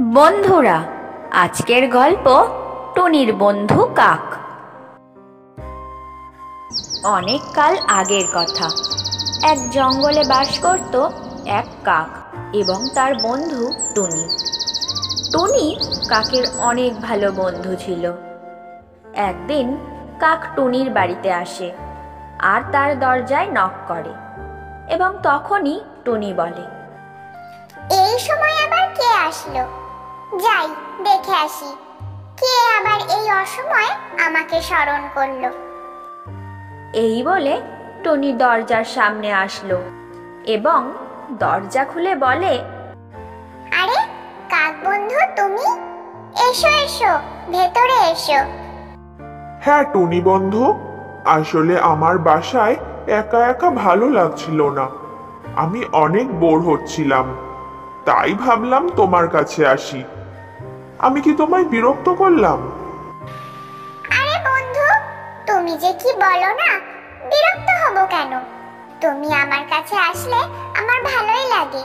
বন্ধুরা, আজকের গল্প টুনির বন্ধু কাক। অনেক কাল আগের কথা। এক জঙ্গলে বাস করত এক কাক এবং তার বন্ধু টুনি। টুনি কাকের অনেক ভালো বন্ধু ছিল। একদিন কাক টুনির বাড়িতে আসে আর তার দরজায় নক করে এবং তখনই টুনি বলে, এই সময় আবার কে আসলো? যাই দেখে আসি, কে আবার এই অসময়ে আমাকে স্মরণ করলো। এই বলে টুনি দরজার সামনে আসলো এবং দরজা খুলে বলে, আরে কাক বন্ধু, তুমি এসো এসো, ভেতরে এসো। হ্যাঁ টুনি বন্ধু, আসলে আমার বাসায় একা একা ভালো লাগছিল না। আমি অনেক বোর হচ্ছিলাম, তাই ভাবলাম তোমার কাছে আসি। আমি কি তোমায় বিরক্ত করলাম? আরে বন্ধু, তুমি যে কি বলো না, বিরক্ত হব কেন? তুমি আমার কাছে আসলে আমার ভালোই লাগে।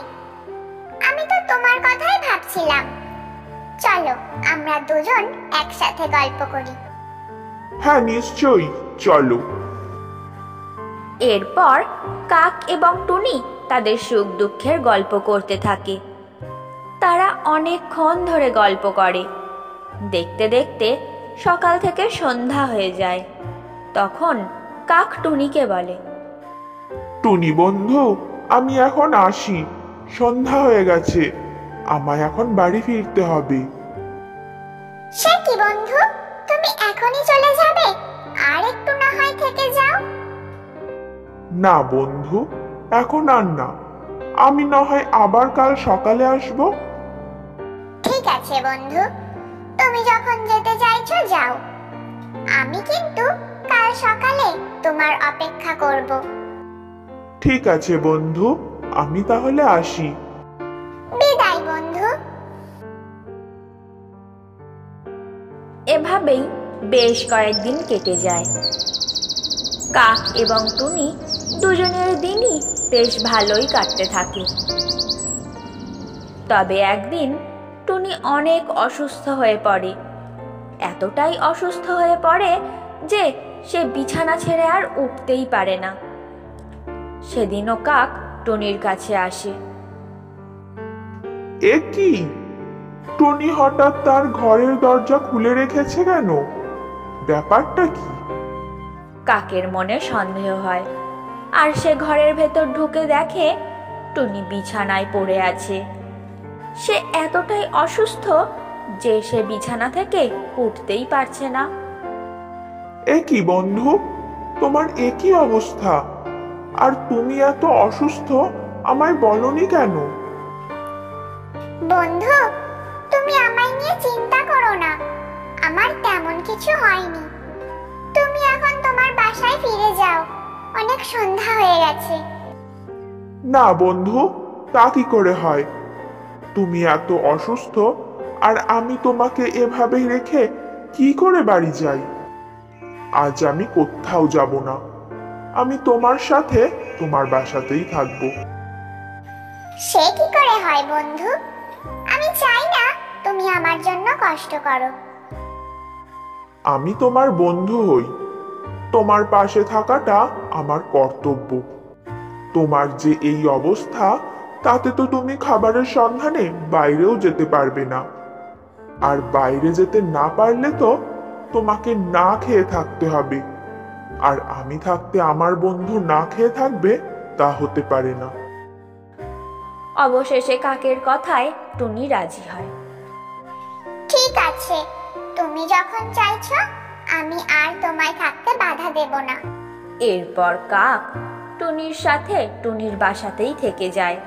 আমি তো তোমার কথাই ভাবছিলাম। চলো আমরা দুজন একসাথে গল্প করি। হ্যাঁ নিশ্চয়ই, চলো। এরপর কাক এবং টুনি তাদের সুখ দুঃখের গল্প করতে থাকে। তারা অনেকক্ষণ ধরে গল্প করে। দেখতে দেখতে সকাল থেকে সন্ধ্যা হয়ে যায়। তখন কাক টুনিকে বলে, টুনি বন্ধু, আমি এখন আসি, সন্ধ্যা হয়ে গেছে, আমায় এখন বাড়ি ফিরতে হবে। সে কি বন্ধু, তুমি এখনই চলে যাবে? আর একটু না হয় থেকে যাও। না বন্ধু, এখন আর না, আমি না হয় আবার কাল সকালে আসব। ঠিক আছে বন্ধু, তুমি যখন যেতে চাইছো যাও। আমি কিন্তু কাল সকালে তোমার অপেক্ষা করব। ঠিক আছে বন্ধু, আমি তাহলে আসি। বিদায় বন্ধু। এভাবেই বেশ কয়েকদিন কেটে যায়। কাক এবং টুনি দুজনের দিনই বেশ ভালোই কাটতে থাকে। তবে একদিন টুনি অনেক অসুস্থ হয়ে পড়ে। এতটাই অসুস্থ হয়ে পড়ে যে সে বিছানা ছেড়ে আর উঠতেই পারে না। সেদিনও কাক টুনির কাছে আসে। এ কি, টনি হঠাৎ তার ঘরের দরজা খুলে রেখেছে কেন? ব্যাপারটা কি? কাকের মনে সন্দেহ হয় আর সে ঘরের ভেতর ঢুকে দেখে টুনি বিছানায় পড়ে আছে। সে এতটাই অসুস্থ যে সে বিছানা থেকে উঠতেই পারছে না। এ কি বন্ধু, তোমার এ কি অবস্থা? আর তুমি এত অসুস্থ, আমায় বলনি কেন? বন্ধু, তুমি আমায় নিয়ে চিন্তা করো না, আমার তেমন কিছু হয়নি। তুমি এখন তোমার বাসায় ফিরে যাও, অনেক সন্ধ্যা হয়ে গেছে। না বন্ধু, তা কি করে হয়? তুমি এত অসুস্থ আর আমি তোমাকে এভাবে রেখে কি করে বাড়ি যাই? আজ আমি কোথাও যাব না, আমি তোমার সাথে তোমার বাসাতেই থাকবো। সে কি করে হয় বন্ধু? আমি চাই না তুমি আমার জন্য কষ্ট করো। আমি তোমার বন্ধু হই, তোমার পাশে থাকাটা আমার কর্তব্য। তোমার যে এই অবস্থা, তাতে তো তুমি খাবারের সন্ধানে বাইরেও যেতে পারবে না। আর বাইরে যেতে না পারলে তো তোমাকে না খেয়ে থাকতে হবে। আর আমি থাকতে আমার বন্ধু না খেয়ে থাকবে, তা হতে পারে না। অবশেষে কাকের কথায় টুনি রাজি হয়। ঠিক আছে, তুমি যখন চাইছো, আমি আর তোমায় থাকতে বাধা দেব না। এরপর কাক টুনির সাথে টুনির বাসাতেই থেকে যায়।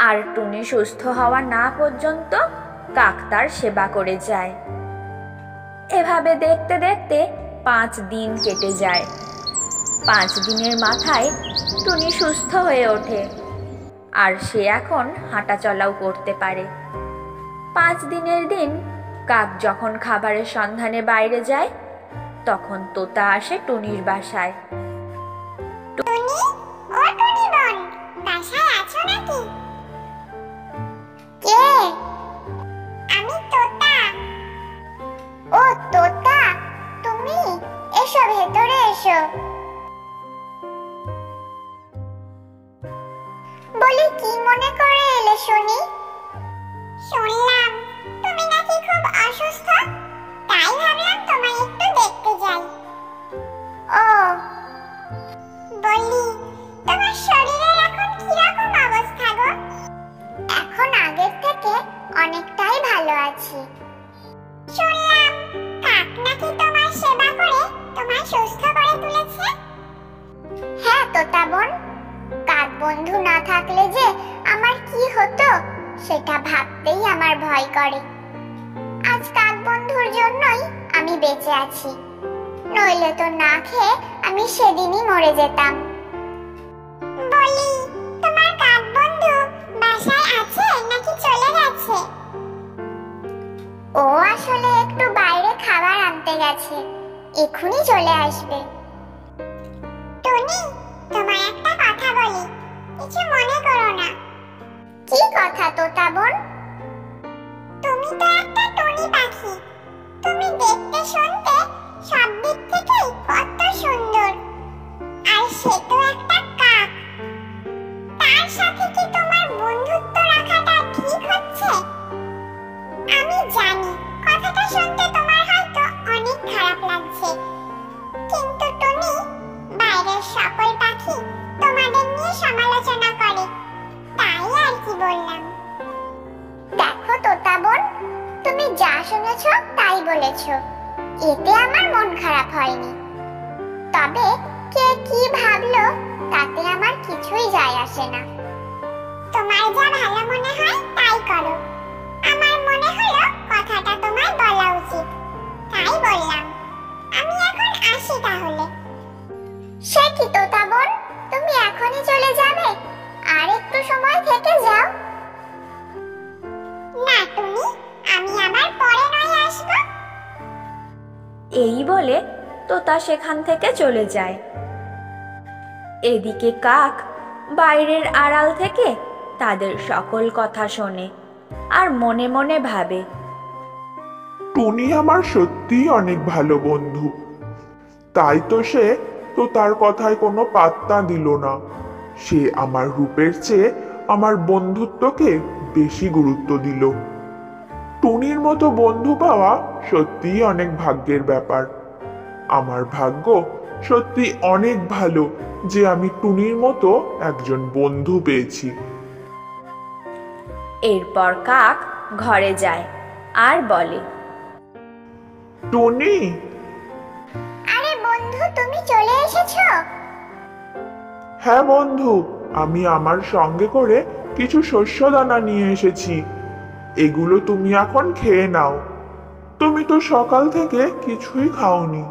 আর টুনি সুস্থ হওয়া না পর্যন্ত কাক তার সেবা করে যায়। এভাবে দেখতে দেখতে 5 দিন কেটে যায়। 5 দিনের মাথায় টুনি সুস্থ হয়ে ওঠে আর সে এখন হাঁটা চলাও করতে পারে। 5 দিনের দিন কাক যখন খাবারের সন্ধানে বাইরে যায়, তখন তোতা আসে টুনির বাসায়। টুনি, ও টুনি বোন, বাসায় আছো নাকি? কে? সেটা ভাবতেই আমার ভয় করে। আজ কাক বন্ধুর জন্যই আমি বেঁচে আছি, নইলে তো না খেয়ে আমি সেদিনই মরে যেতাম। বলি, তোমার কাক বন্ধু বাসায় আছে নাকি চলে গেছে? ও আসলে একটু বাইরে খাবার আনতে গেছে, এক্ষুনি চলে আসবে। টুনি, তোমায় একটা কথা বলি, কিছু মনে করো না। কি কথা তোতা বোন? তুমি তো একটা টুনি পাখি, তুমি দেখতে শুনতে সব দিক থেকেই কত সুন্দর, আর সে তো একটা কাক। তার সাথে কি তোমার বন্ধুত্ব রাখাটা ঠিক হচ্ছে? আমি জানি কথাটা শুনতে তোমার হয়তো অনেক খারাপ লাগছে, কিন্তু টুনি, বাইরের সকল পাখি তোমাদের নিয়ে সমালোচনা করে, তাই আর কি বললাম। দেখো তোতা বোন, তুমি যা শুনেছ তাই বলেছ, এতে আমার মন খারাপ হয়নি। তবে কে কি ভাবলো তাতে আমার কিছুই যায় আসে না। তোমার যা ভালো মনে হয় তাই করো, আমার মনে হলো কথাটা তোমায় বলা উচিত, তাই বললাম। আমি এখন আসি তাহলে। সে কি তোতা বোন, তুমি এখনই চলে যাবে? আর একটু সময় থেকে যাও না টুনি, আমি আবার পরে নয় আসবো। এই বলে তোতা সেখান থেকে চলে যায়। এদিকে কাক বাইরের আড়াল থেকে তাদের সকল কথা শোনে আর মনে মনে ভাবে, টুনি আমার সত্যিই অনেক ভালো বন্ধু, তাই তো সে তো তার কথায় কোনো পাত্তা দিল না। সে আমার রূপের চেয়ে আমার বন্ধুত্বকে বেশি গুরুত্ব দিল। টুনির মতো বন্ধু পাওয়া সত্যিই অনেক ভাগ্যের ব্যাপার। আমার ভাগ্য সত্যি অনেক ভালো যে আমি টুনির মতো একজন বন্ধু পেয়েছি। এরপর কাক ঘরে যায় আর বলে, টুনি, আরে বন্ধু, তুমি চলে এসেছো? হ্যাঁ বন্ধু, আমি আমার সঙ্গে করে কিছু শস্যদানা নিয়ে এসেছি, এগুলো তুমি এখন খেয়ে নাও। তুমি তো সকাল থেকে কিছুই খাওনি।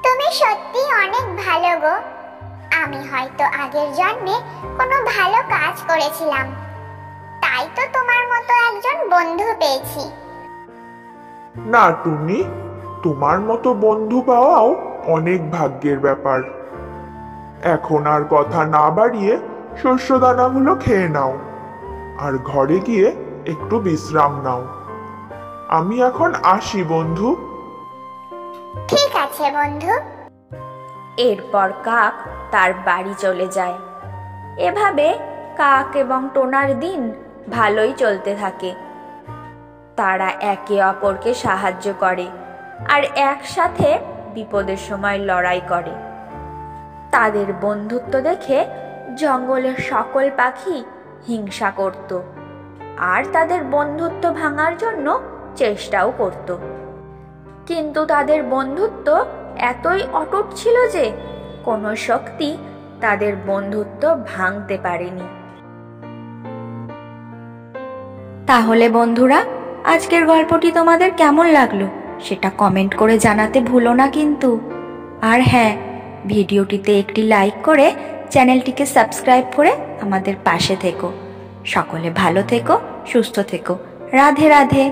তুমি সত্যি অনেক ভালো গো, আমি হয়তো আগের জন্মে কোনো ভালো কাজ করেছিলাম, তাই তো তোমার মতো একজন বন্ধু পেয়েছি। না টুনি, তোমার মতো বন্ধু পাওয়াও অনেক ভাগ্যের ব্যাপার। এখন আর কথা না বাড়িয়ে শস্যদানাগুলো খেয়ে নাও আর ঘরে গিয়ে একটু বিশ্রাম নাও। আমি এখন আসি বন্ধু। ঠিক আছে বন্ধু। এরপর কাক তার বাড়ি চলে যায়। এভাবে কাক এবং টোনার দিন ভালোই চলতে থাকে। তারা একে অপরকে সাহায্য করে আর একসাথে বিপদের সময় লড়াই করে। তাদের বন্ধুত্ব দেখে জঙ্গলের সকল পাখি হিংসা করত আর তাদের বন্ধুত্ব ভাঙার জন্য চেষ্টাও করত, কিন্তু তাদের বন্ধুত্ব এতই অটুট ছিল যে কোনো শক্তি তাদের বন্ধুত্ব ভাঙতে পারেনি। তাহলে বন্ধুরা, আজকের গল্পটি তোমাদের কেমন লাগলো সেটা কমেন্ট করে জানাতে ভুলো না কিন্তু। আর হ্যাঁ, ভিডিওটিতে একটি লাইক করে চ্যানেলটিকে সাবস্ক্রাইব করে আমাদের পাশে থেকো। সকলে ভালো থেকো, সুস্থ থেকো। রাধে রাধে।